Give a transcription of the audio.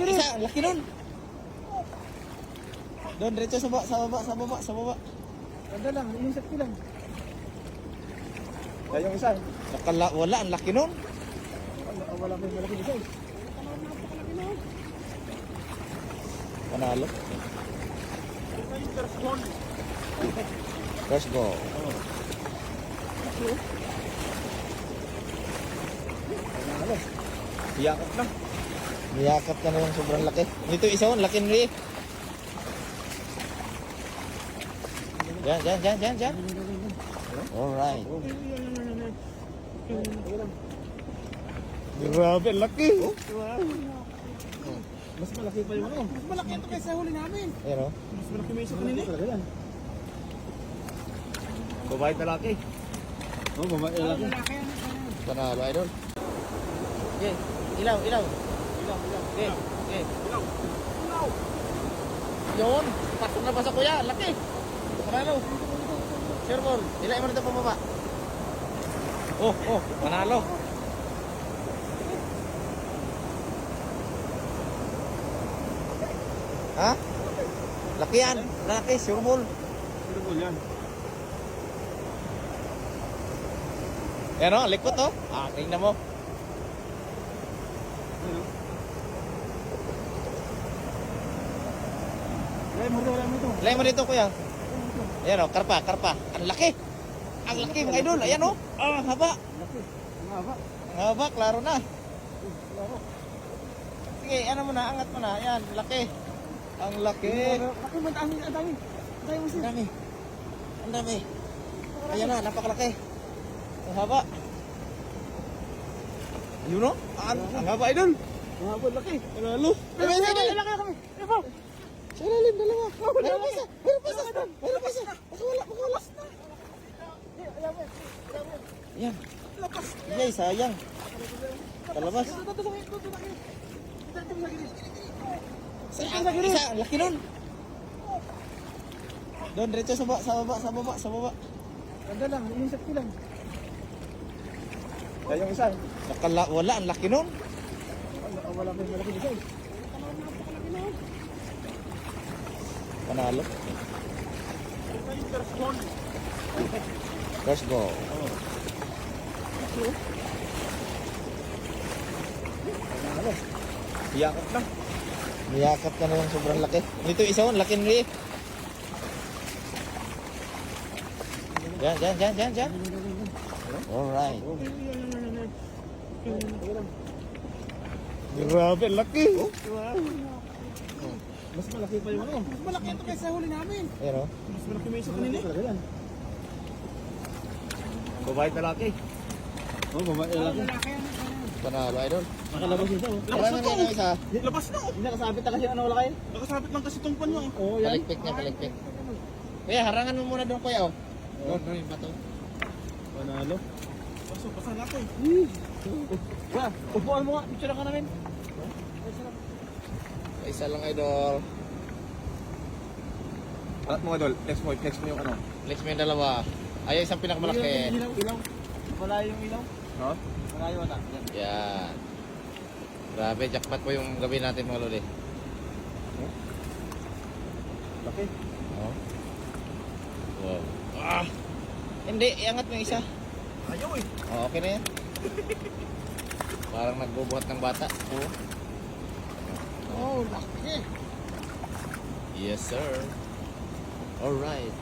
Isa, laki nun. Doon, diretso sa baba. Ganda lang, inisip ko lang. Kaya yung isa. Wala, ang laki nun. Wala pa yung malaki isa. Panalo. First goal. Panalo. Iyakap lang. Niyakap ka na yung sobrang laki. Ito isa yun, laki nri. Diyan. Alright. Grabe, laki. Mas malaki pa yung ano. Mas malaki ito kaysa huli namin. Ayan o. Mas malaki may isa kanina. Babae talaki. Oo, babae talaki. Panalo, idol. Okay, ilaw. Okay. Yun, pasok na pasok kuya, laki. Panalo. Sure ball, ilay mo rito pababa. Panalo. Ha? Laki yan, laki, sure ball. Sure ball yan. Yan o, likot o. Tingnan mo. Ilay mo dito kuya. Ayan o, karpa. Ang laki mga idol. Ayan o. Ang haba. Ang haba, klaro na. Sige, ano mo na, angat mo na. Ayan, laki. Ang laki. Ang dami. Ayan na, napakalaki. Ang haba. Yun o, ang haba idol. Ang haba, laki. Panalo. Sa ilalim, dalawa. Meron pa isa. Pakawala. Yan. Yay, sayang. Palabas. Isa, laki nun. Doon, diretso sa baba. Ganda lang, inisip ko lang. Kaya yung isa. Wala, ang laki nun. Wala pa yung malaki isa. Panalo. First goal. Panalo. Iyakap lang. Niyakap ka na yung sobrang laki. Ito isa yun, laki nri. Diyan. Alright. Grabe, laki. Mas malaki pa yung ano. Mas malaki ito kaysa huli namin. Ayan o. Mas malaki may isa kanina. Babae talaki. Oo, babae talaki. Panalo, idol. Nakalabas isa. Harangan niya ng isa. Labas na. Hindi nakasabit na kasi ano wala kayo? Nakasabit lang kasi itong pan mo. Oo, yan. Palikpik. Kuya, harangan mo muna doon kuya o. Doon yung bato. Panalo. Basa natin. Kuya, upuan mo nga. Picture ka namin. Isa lang, idol. Alat mo idol. Flex mo yung ano. Flex mo yung dalawa. Ay, isang pinakamalaki. Ilaw. Wala yung ilaw. No? Wala yung wala. Yan. Grabe, jackpot po yung gabi natin mga lodi. Laki. Oh. Wow. Hindi, iangat mo yung isa. Ayaw eh. Okay na yan. Parang nagbubuhat ng bata. Oh, laki. Yes, sir. Alright.